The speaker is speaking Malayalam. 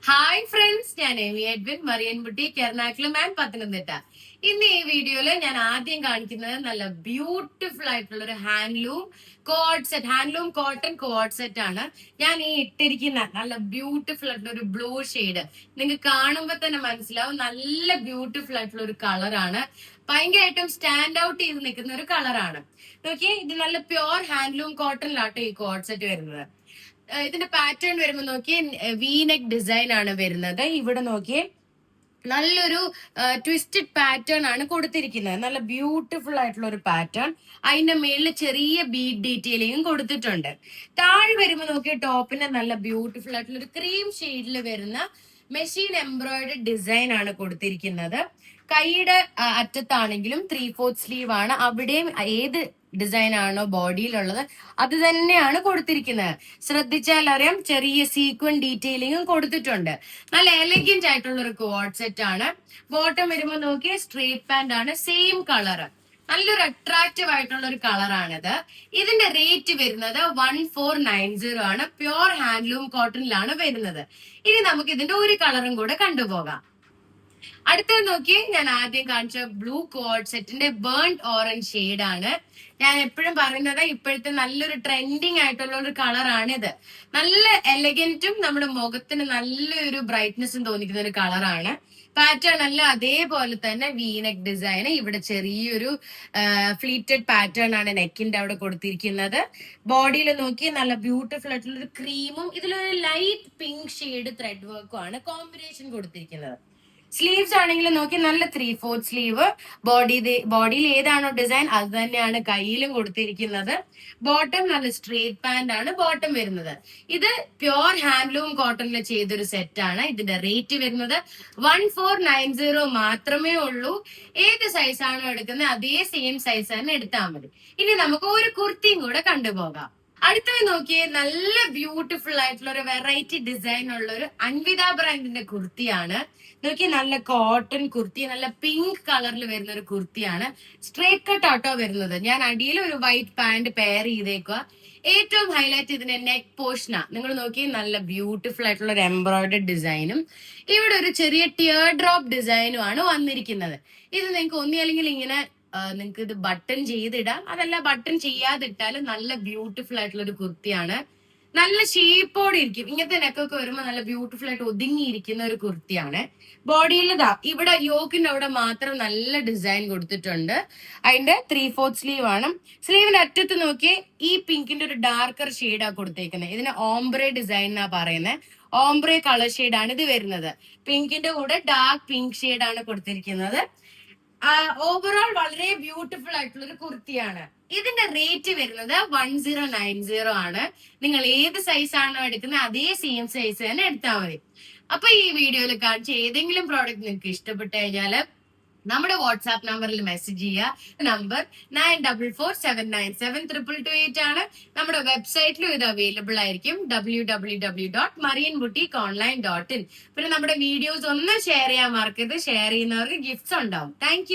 ഹായ് ഫ്രണ്ട്സ്, ഞാൻ എമി എഡ്വിൻ, മറിയൻ ബുട്ടീക്ക്, എറണാകുളം ആൻഡ് പത്തനംതിട്ട. ഇന്ന് ഈ വീഡിയോയില് ഞാൻ ആദ്യം കാണിക്കുന്നത് നല്ല ബ്യൂട്ടിഫുൾ ആയിട്ടുള്ള ഒരു ഹാൻഡ്ലൂം കോട്ടൺ കോഡ് സെറ്റ് ആണ്. ഞാൻ ഈ ഇട്ടിരിക്കുന്ന നല്ല ബ്യൂട്ടിഫുൾ ആയിട്ടുള്ള ഒരു ബ്ലൂ ഷെയ്ഡ് നിങ്ങൾക്ക് കാണുമ്പോൾ തന്നെ മനസ്സിലാവും. നല്ല ബ്യൂട്ടിഫുൾ ആയിട്ടുള്ള ഒരു കളറാണ്. ഭയങ്കരമായിട്ടും സ്റ്റാൻഡ് ഔട്ട് ചെയ്ത് നിൽക്കുന്ന ഒരു കളറാണ്. നോക്കിയേ, ഇത് നല്ല പ്യോർ ഹാൻഡ്ലൂം കോട്ടണിലാട്ടോ ഈ കോഡ് സെറ്റ് വരുന്നത്. ഇതിന്റെ പാറ്റേൺ വരുമ്പോൾ നോക്കിയേ, വി നെക്ക് ഡിസൈൻ ആണ് വരുന്നത്. ഇവിടെ നോക്കിയേ, നല്ലൊരു ട്വിസ്റ്റഡ് പാറ്റേൺ ആണ് കൊടുത്തിരിക്കുന്നത്. നല്ല ബ്യൂട്ടിഫുൾ ആയിട്ടുള്ള ഒരു പാറ്റേൺ. അതിന്റെ മേളിൽ ചെറിയ ബീഡ് ഡീറ്റെയിലിംഗും കൊടുത്തിട്ടുണ്ട്. താഴെ വരുമ്പോൾ നോക്കിയ ടോപ്പിന്റെ നല്ല ബ്യൂട്ടിഫുൾ ആയിട്ടുള്ള ഒരു ക്രീം ഷെയ്ഡിൽ വരുന്ന മെഷീൻ എംബ്രോയിഡറി ഡിസൈൻ ആണ് കൊടുത്തിരിക്കുന്നത്. കൈയുടെ അറ്റത്താണെങ്കിലും 3/4 സ്ലീവ് ആണ്. അവിടെയും ഏത് ഡിസൈൻ ആണോ ബോഡിയിലുള്ളത് അത് തന്നെയാണ് കൊടുത്തിരിക്കുന്നത്. ശ്രദ്ധിച്ചാൽ അറിയാം, ചെറിയ സീക്വൻ ഡീറ്റെയിലിംഗും കൊടുത്തിട്ടുണ്ട്. നല്ല എലഗന്റ് ആയിട്ടുള്ള ഒരു കോഡ് സെറ്റ് ആണ്. ബോട്ടം വരുമ്പോൾ നോക്കിയാൽ സ്ട്രേറ്റ് പാന്റ് ആണ്, സെയിം കളർ. നല്ലൊരു അട്രാക്റ്റീവ് ആയിട്ടുള്ള ഒരു കളറാണിത്. ഇതിന്റെ റേറ്റ് വരുന്നത് 1490 ആണ്. പ്യോർ ഹാൻഡ്ലൂം കോട്ടണിലാണ് വരുന്നത്. ഇനി നമുക്ക് ഇതിന്റെ ഒരു കളറും കൂടെ കണ്ടുപോകാം. അടുത്തത് നോക്കി, ഞാൻ ആദ്യം കാണിച്ച ബ്ലൂ കോഡ് സെറ്റിന്റെ ബേൺഡ് ഓറഞ്ച് ഷെയ്ഡ് ആണ്. ഞാൻ എപ്പോഴും പറയുന്നത് ഇപ്പോഴത്തെ നല്ലൊരു ട്രെൻഡിങ് ആയിട്ടുള്ള ഒരു കളറാണിത്. നല്ല എലഗന്റും നമ്മുടെ മുഖത്തിന് നല്ലൊരു ബ്രൈറ്റ്നെസ്സും തോന്നിക്കുന്ന ഒരു കളറാണ്. പാറ്റേൺ അല്ല അതേപോലെ തന്നെ വീനെക്ക് ഡിസൈൻ. ഇവിടെ ചെറിയൊരു ഫ്ലീറ്റഡ് പാറ്റേൺ ആണ് നെക്കിന്റെ അവിടെ കൊടുത്തിരിക്കുന്നത്. ബോഡിയിൽ നോക്കി നല്ല ബ്യൂട്ടിഫുൾ ആയിട്ടുള്ള ഒരു ക്രീമും ഇതിലൊരു ലൈറ്റ് പിങ്ക് ഷെയ്ഡ് ത്രെഡ് വർക്കും ആണ് കോമ്പിനേഷൻ കൊടുത്തിരിക്കുന്നത്. സ്ലീവ്സ് ആണെങ്കിൽ നോക്കി നല്ല 3/4 സ്ലീവ്. ബോഡിയിൽ ഏതാണോ ഡിസൈൻ അത് തന്നെയാണ് കയ്യിലും കൊടുത്തിരിക്കുന്നത്. ബോട്ടം നല്ല സ്ട്രേറ്റ് പാന്റ് ആണ് ബോട്ടം വരുന്നത്. ഇത് പ്യോർ ഹാൻഡ്ലൂം കോട്ടണിൽ ചെയ്തൊരു സെറ്റ് ആണ്. ഇതിന്റെ റേറ്റ് വരുന്നത് 1490 മാത്രമേ ഉള്ളൂ. ഏത് സൈസ് ആണോ എടുക്കുന്നത് അതേ സെയിം സൈസ് തന്നെ എടുത്താൽ മതി. ഇനി നമുക്ക് ഒരു കുർത്തിയും കൂടെ കണ്ടുപോകാം. അടുത്തത് നോക്കിയേ, നല്ല ബ്യൂട്ടിഫുൾ ആയിട്ടുള്ള ഒരു വെറൈറ്റി ഡിസൈൻ ഉള്ള ഒരു അൻവിത ബ്രാൻഡിന്റെ കുർത്തിയാണ്. നോക്കി, നല്ല കോട്ടൺ കുർത്തി, നല്ല പിങ്ക് കളറിൽ വരുന്ന ഒരു കുർത്തിയാണ്. സ്ട്രേറ്റ് കട്ട് ആട്ടോ വരുന്നത്. ഞാൻ അടിയിൽ ഒരു വൈറ്റ് പാന്റ് പെയർ ചെയ്തേക്കുക. ഏറ്റവും ഹൈലൈറ്റ് ഇതിന്റെ നെക്ക് പോർഷനാ. നിങ്ങൾ നോക്കി, നല്ല ബ്യൂട്ടിഫുൾ ആയിട്ടുള്ള ഒരു എംബ്രോയിഡറി ഡിസൈനും ഇവിടെ ഒരു ചെറിയ ടിയർ ഡ്രോപ്പ് ഡിസൈനും ആണ് വന്നിരിക്കുന്നത്. ഇത് നിങ്ങൾക്ക് ഒന്നില്ലെങ്കിൽ ഇങ്ങനെ നിങ്ങൾക്ക് ഇത് ബട്ടൺ ചെയ്തിടാം, അതല്ല ബട്ടൺ ചെയ്യാതിട്ടാലും നല്ല ബ്യൂട്ടിഫുൾ ആയിട്ടുള്ള ഒരു കുർത്തിയാണ്. നല്ല ഷേപ്പോടെ ഇരിക്കും. ഇങ്ങനത്തെ നെക്കൊക്കെ വരുമ്പോൾ നല്ല ബ്യൂട്ടിഫുൾ ആയിട്ട് ഒതുങ്ങിയിരിക്കുന്ന ഒരു കുർത്തിയാണ്. ബോഡിയിൽ ഇവിടെ യോക്കിന്റെ അവിടെ മാത്രം നല്ല ഡിസൈൻ കൊടുത്തിട്ടുണ്ട്. അതിന്റെ 3/4 സ്ലീവ് ആണ്. സ്ലീവിന്റെ അറ്റത്ത് നോക്കി, ഈ പിങ്കിന്റെ ഒരു ഡാർക്കർ ഷെയ്ഡാ കൊടുത്തേക്കുന്നത്. ഇതിന് ഓംബ്രെ ഡിസൈൻ എന്നാ പറയുന്നത്. ഓംബ്രെ കളർ ഷെയ്ഡാണ് ഇത് വരുന്നത്. പിങ്കിന്റെ കൂടെ ഡാർക്ക് പിങ്ക് ഷെയ്ഡാണ് കൊടുത്തിരിക്കുന്നത്. ഓവറോൾ വളരെ ബ്യൂട്ടിഫുൾ ആയിട്ടുള്ള ഒരു കുർത്തിയാണ്. ഇതിന്റെ റേറ്റ് വരുന്നത് 1090 ആണ്. നിങ്ങൾ ഏത് സൈസ് ആണോ എടുക്കുന്നത് അതേ സെയിം സൈസ് തന്നെ എടുത്താൽ മതി. അപ്പൊ ഈ വീഡിയോയിൽ കാണിച്ച ഏതെങ്കിലും പ്രോഡക്റ്റ് നിങ്ങൾക്ക് ഇഷ്ടപ്പെട്ടു കഴിഞ്ഞാൽ നമ്മുടെ വാട്സാപ്പ് നമ്പറിൽ മെസ്സേജ് ചെയ്യുക. നമ്പർ 9447972228 ആണ്. നമ്മുടെ വെബ്സൈറ്റിലും ഇത് അവൈലബിൾ ആയിരിക്കും, www.marianboutique.online.in. പിന്നെ നമ്മുടെ വീഡിയോസ് ഒന്ന് ഷെയർ ചെയ്യാൻ മറക്കരുത്. ഷെയർ ചെയ്യുന്നവർക്ക് ഗിഫ്റ്റ്സ് ഉണ്ടാവും. താങ്ക്